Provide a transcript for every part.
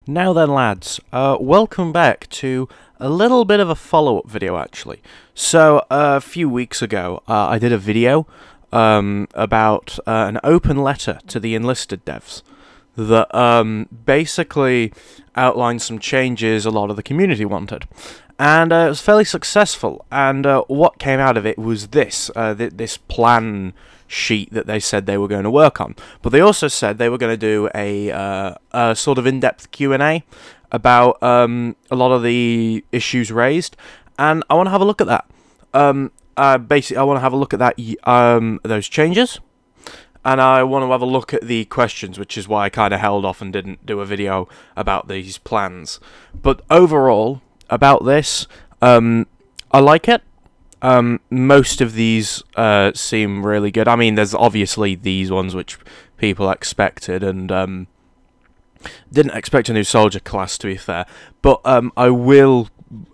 Now then, lads, welcome back to a little bit of a follow-up video, actually. So, a few weeks ago, I did a video about an open letter to the Enlisted devs that basically outlined some changes a lot of the community wanted. And it was fairly successful, and what came out of it was this, this plan sheet that they said they were going to work on. But they also said they were going to do a sort of in-depth Q&A about a lot of the issues raised, and I want to have a look at that. Basically, I want to have a look at that those changes, and I want to have a look at the questions, which is why I kind of held off and didn't do a video about these plans. But overall, about this, I like it. Most of these seem really good. I mean, there's obviously these ones which people expected, and didn't expect a new soldier class, to be fair. But but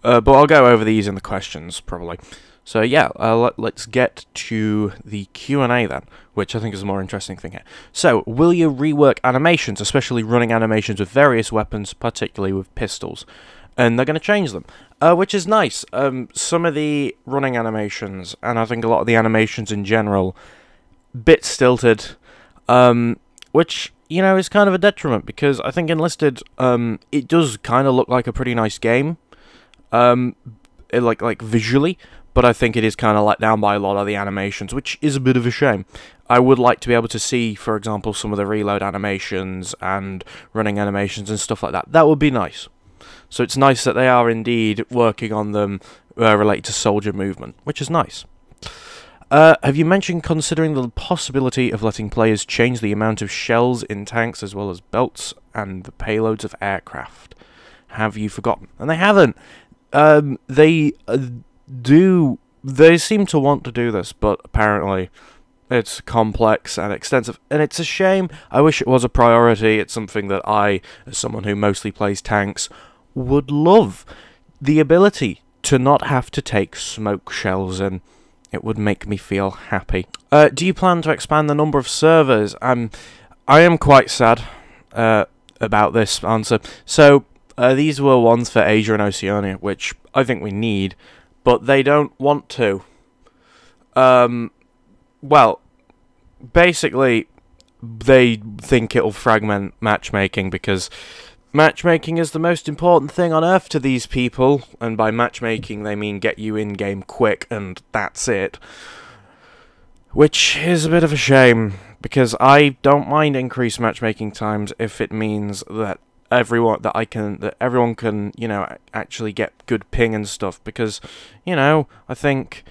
I'll go over these in the questions probably. So yeah, let's get to the Q&A then, which I think is a more interesting thing here. So, will you rework animations, especially running animations with various weapons, particularly with pistols? And they're going to change them, which is nice. Some of the running animations, and I think a lot of the animations in general, bit stilted, which, you know, is kind of a detriment, because I think Enlisted, it does kind of look like a pretty nice game, like visually, but I think it is kind of let down by a lot of the animations, which is a bit of a shame. I would like to be able to see, for example, some of the reload animations and running animations and stuff like that. That would be nice. So it's nice that they are indeed working on them related to soldier movement, which is nice. Have you mentioned considering the possibility of letting players change the amount of shells in tanks as well as belts and the payloads of aircraft? Have you forgotten? And they haven't. They seem to want to do this, but apparently it's complex and extensive, and it's a shame. I wish it was a priority. It's something that I, as someone who mostly plays tanks, would love. The ability to not have to take smoke shells in. It would make me feel happy. Do you plan to expand the number of servers? I am quite sad about this answer. So, these were ones for Asia and Oceania, which I think we need, but they don't want to. Well, basically, they think it'll fragment matchmaking, because matchmaking is the most important thing on Earth to these people, and by matchmaking they mean get you in-game quick, and that's it. Which is a bit of a shame, because I don't mind increased matchmaking times if it means that everyone can, you know, actually get good ping and stuff, because, you know, I think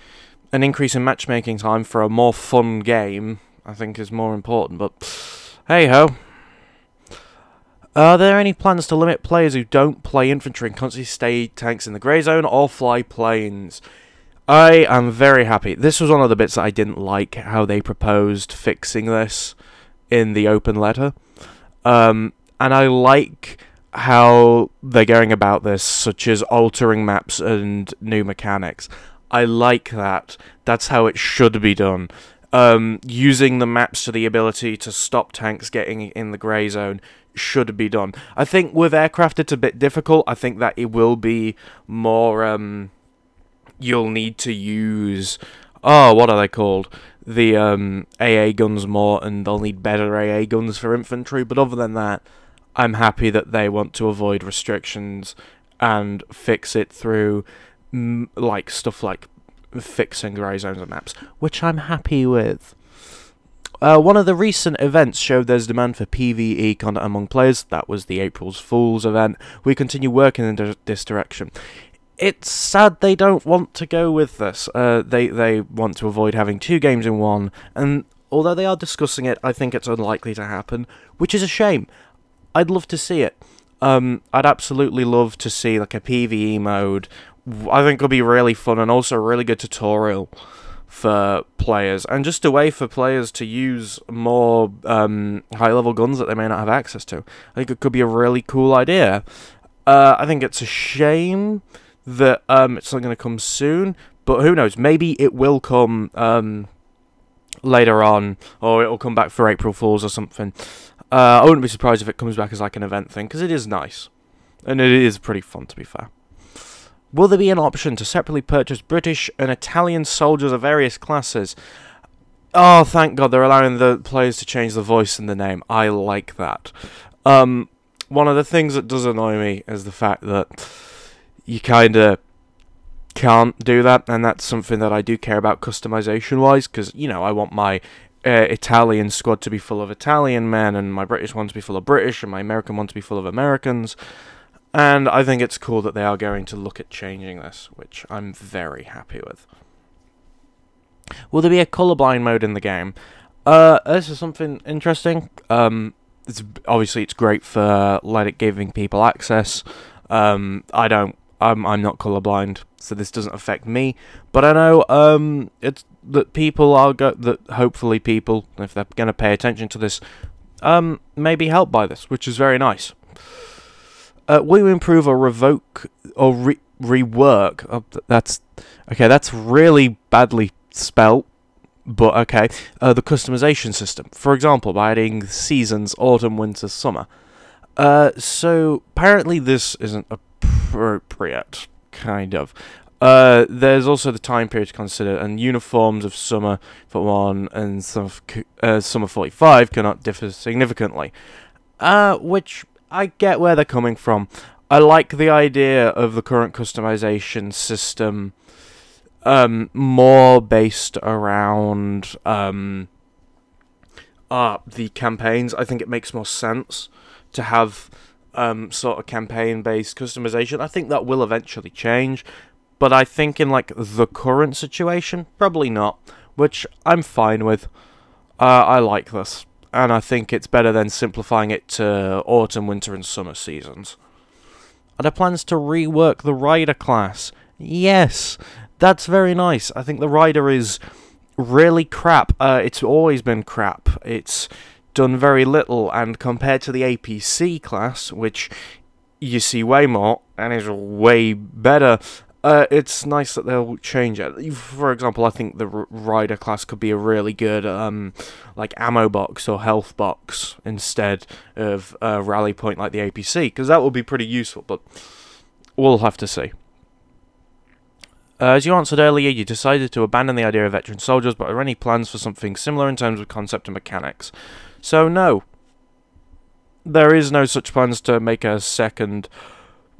an increase in matchmaking time for a more fun game, I think, is more important, but hey-ho. Are there any plans to limit players who don't play infantry and constantly stay tanks in the grey zone or fly planes? I am very happy. This was one of the bits that I didn't like, how they proposed fixing this in the open letter. And I like how they're going about this, such as altering maps and new mechanics. I like that. That's how it should be done. Using the maps to the ability to stop tanks getting in the grey zone should be done. I think with aircraft it's a bit difficult. I think that it will be more, you'll need to use, what are they called? The AA guns more, and they'll need better AA guns for infantry, but other than that, I'm happy that they want to avoid restrictions and fix it through, like, stuff like fixing grey zones and maps, which I'm happy with. One of the recent events showed there's demand for PvE content among players. That was the April Fool's event. We continue working in this direction. It's sad they don't want to go with this. They want to avoid having two games in one, and although they are discussing it, I think it's unlikely to happen, which is a shame. I'd love to see it. I'd absolutely love to see like a PvE mode. I think it'll be really fun, and also a really good tutorial for players, and just a way for players to use more high-level guns that they may not have access to. I think it could be a really cool idea. I think it's a shame that it's not going to come soon, but who knows? Maybe it will come later on, or it'll come back for April Fools or something. I wouldn't be surprised if it comes back as like an event thing, because it is nice. And it is pretty fun, to be fair. Will there be an option to separately purchase British and Italian soldiers of various classes? Oh, thank God, they're allowing the players to change the voice and the name. I like that. One of the things that does annoy me is the fact that you kind of can't do that, and that's something that I do care about customization-wise, because, you know, I want my Italian squad to be full of Italian men, and my British one to be full of British, and my American one to be full of Americans. And I think it's cool that they are going to look at changing this, which I'm very happy with. Will there be a colorblind mode in the game? This is something interesting. Obviously it's great for giving people access. I'm not colorblind, so this doesn't affect me. But I know it's that people are that hopefully people, if they're going to pay attention to this, may be helped by this, which is very nice. Will you improve or revoke or rework? Oh, that's really badly spelt, but okay. The customization system, for example, by adding seasons, autumn, winter, summer. So apparently this isn't appropriate, kind of. There's also the time period to consider, and uniforms of summer for 1 and summer 45 cannot differ significantly. Which I get where they're coming from. I like the idea of the current customization system more based around the campaigns. I think it makes more sense to have sort of campaign-based customization. I think that will eventually change, but I think in like the current situation, probably not, which I'm fine with. I like this. And I think it's better than simplifying it to autumn, winter, and summer seasons. Are there plans to rework the Rider class? Yes, that's very nice. I think the Rider is really crap. It's always been crap. It's done very little, and compared to the APC class, which you see way more, and is way better, it's nice that they'll change it. For example, I think the Rider class could be a really good, like, ammo box or health box instead of a rally point like the APC, because that would be pretty useful, but we'll have to see. As you answered earlier, you decided to abandon the idea of veteran soldiers, but are there any plans for something similar in terms of concept and mechanics? So, no. There is no such plans to make a second,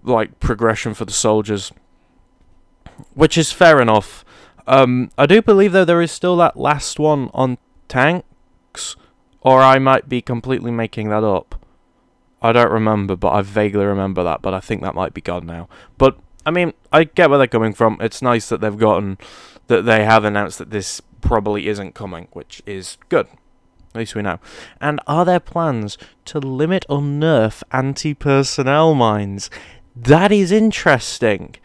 like, progression for the soldiers. Which is fair enough. I do believe, though, there is still that last one on tanks. Or I might be completely making that up. I don't remember, but I vaguely remember that. But I think that might be gone now. But, I mean, I get where they're coming from. It's nice that they've gotten... that they have announced that this probably isn't coming, which is good. At least we know. And are there plans to limit or nerf anti-personnel mines? That is interesting.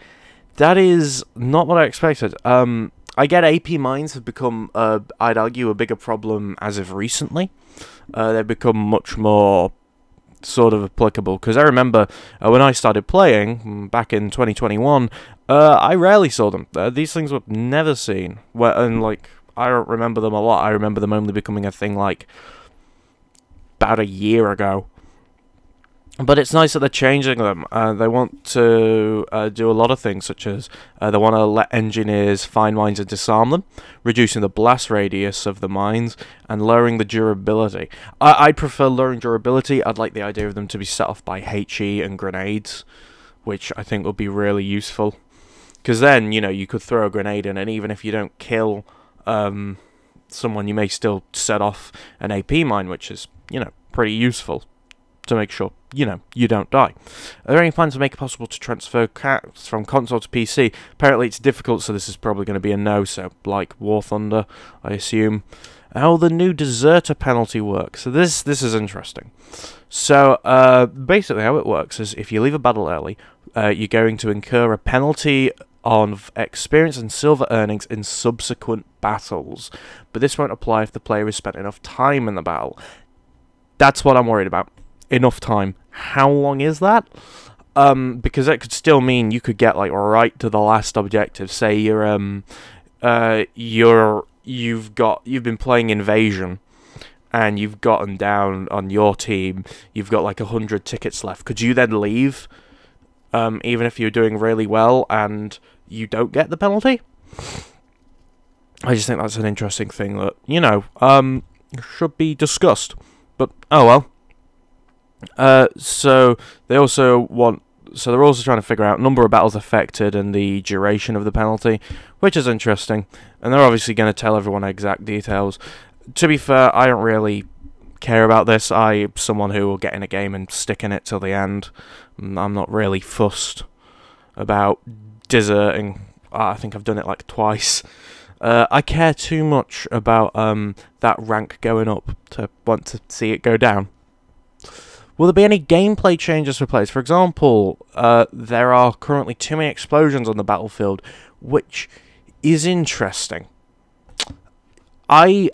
That is not what I expected. I get AP mines have become, I'd argue, a bigger problem as of recently. They've become much more sort of applicable. Because I remember when I started playing, back in 2021, I rarely saw them. These things were never seen. And, like, I don't remember them a lot. I remember them only becoming a thing, like, about a year ago. But it's nice that they're changing them. They want to do a lot of things, such as they want to let engineers find mines and disarm them, reducing the blast radius of the mines, and lowering the durability. I'd prefer lowering durability. I'd like the idea of them to be set off by HE and grenades, which I think would be really useful. Because then, you know, you could throw a grenade in, and even if you don't kill someone, you may still set off an AP mine, which is, you know, pretty useful to make sure, you know, you don't die. Are there any plans to make it possible to transfer cats from console to PC? Apparently it's difficult, so this is probably going to be a no, so like War Thunder, I assume. How the new deserter penalty works. So this is interesting. So basically how it works is if you leave a battle early, you're going to incur a penalty on experience and silver earnings in subsequent battles. But this won't apply if the player has spent enough time in the battle. That's what I'm worried about. Enough time. How long is that? Because that could still mean you could get like right to the last objective. Say you've been playing Invasion, and you've gotten down on your team. You've got like 100 tickets left. Could you then leave even if you're doing really well and you don't get the penalty. I just think that's an interesting thing that, you know, should be discussed. But, oh well. So they're also trying to figure out number of battles affected and the duration of the penalty, which is interesting. And they're obviously going to tell everyone exact details. To be fair, I don't really care about this. I'm someone who will get in a game and stick in it till the end. I'm not really fussed about deserting. I think I've done it like twice. I care too much about that rank going up to want to see it go down. Will there be any gameplay changes for players? For example, there are currently too many explosions on the battlefield, which is interesting. I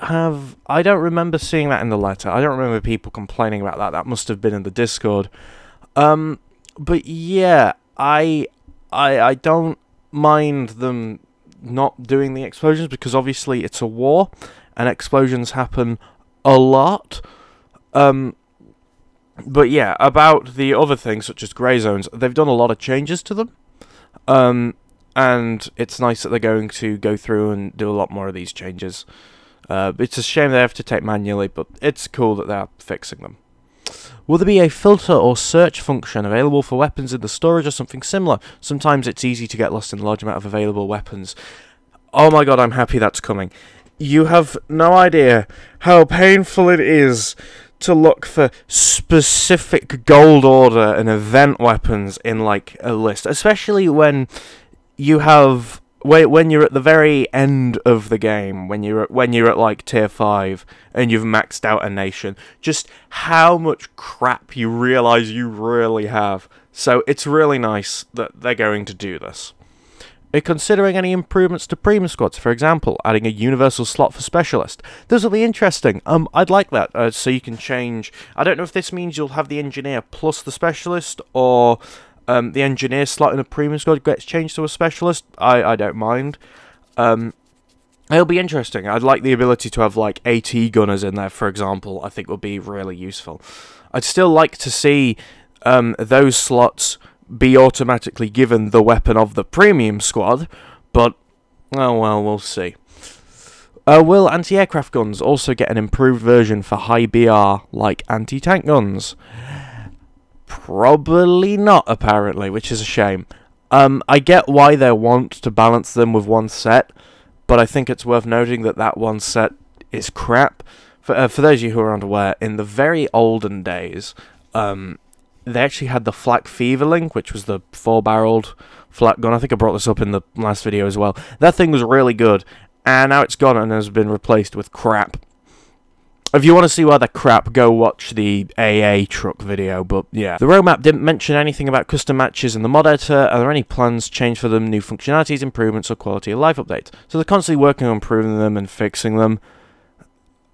don't remember seeing that in the letter. I don't remember people complaining about that. That must have been in the Discord. But yeah, I don't mind them not doing the explosions, because obviously it's a war and explosions happen a lot. But yeah, about the other things such as grey zones, they've done a lot of changes to them. And it's nice that they're going to go through and do a lot more of these changes. It's a shame they have to take manually, but it's cool that they're fixing them. Will there be a filter or search function available for weapons in the storage or something similar? Sometimes it's easy to get lost in a large amount of available weapons. Oh my god, I'm happy that's coming. You have no idea how painful it is to look for specific gold order and event weapons in like a list, especially when you have when you're at the very end of the game, when you're at like tier 5 and you've maxed out a nation, just how much crap you realize you really have. So it's really nice that they're going to do this. Are you considering any improvements to premium squads? For example, adding a universal slot for specialist. This will be interesting. I'd like that. So you can change. I don't know if this means you'll have the engineer plus the specialist, or the engineer slot in a premium squad gets changed to a specialist. I don't mind. It'll be interesting. I'd like the ability to have like AT gunners in there, for example. I think would be really useful. I'd still like to see those slots be automatically given the weapon of the premium squad, but oh well, we'll see. Will anti-aircraft guns also get an improved version for high BR like anti-tank guns? Probably not, apparently, which is a shame. I get why they want to balance them with one set, but I think it's worth noting that that one set is crap. For those of you who are unaware, in the very olden days, they actually had the Flak Feverling, which was the 4-barreled flak gun. I think I brought this up in the last video as well. That thing was really good, and now it's gone and has been replaced with crap. If you want to see why they're crap, go watch the AA truck video, but yeah. The roadmap didn't mention anything about custom matches in the mod editor. Are there any plans change for them, new functionalities, improvements, or quality of life updates? So they're constantly working on improving them and fixing them.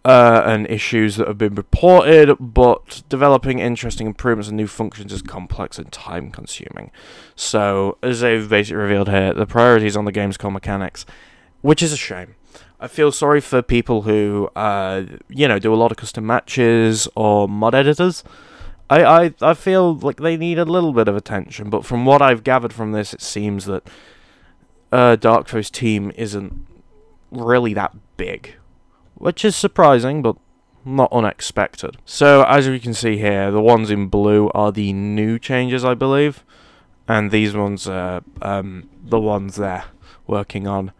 And issues that have been reported, but developing interesting improvements and new functions is complex and time-consuming. So, as they've basically revealed here, the priority is on the game's core mechanics, which is a shame. I feel sorry for people who, you know, do a lot of custom matches or mod editors. I feel like they need a little bit of attention, but from what I've gathered from this, it seems that Darkflow's team isn't really that big. Which is surprising, but not unexpected. So, as we can see here, the ones in blue are the new changes, I believe. And these ones are the ones they're working on.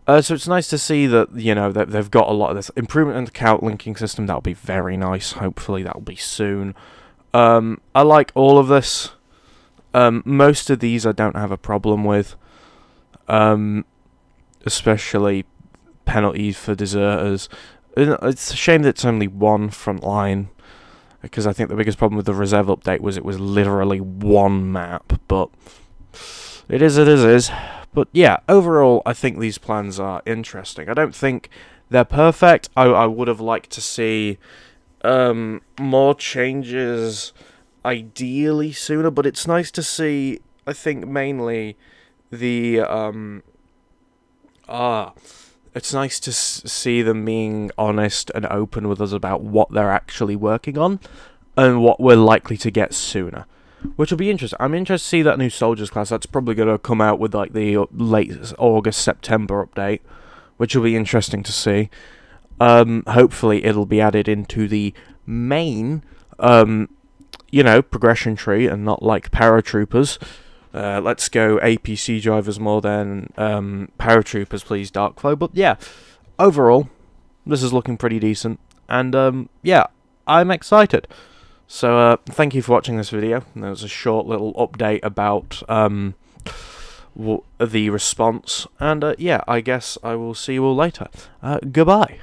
So it's nice to see that, you know, that they've got a lot of this. Improvement in the count linking system, that'll be very nice. Hopefully that'll be soon. I like all of this. Most of these I don't have a problem with. Especially penalties for deserters. It's a shame that it's only one front line, because I think the biggest problem with the reserve update was it was literally one map, but it is. But yeah, overall I think these plans are interesting. I don't think they're perfect. I would have liked to see more changes ideally sooner, but it's nice to see, I think mainly the it's nice to see them being honest and open with us about what they're actually working on and what we're likely to get sooner. which will be interesting. I'm interested to see that new soldiers class. That's probably going to come out with like the late August, September update, which will be interesting to see. Hopefully it'll be added into the main, you know, progression tree and not like paratroopers. Let's go APC drivers more than paratroopers, please, Darkflow. But yeah, overall, this is looking pretty decent, and yeah, I'm excited. So thank you for watching this video. There was a short little update about the response, and yeah, I guess I will see you all later. Goodbye.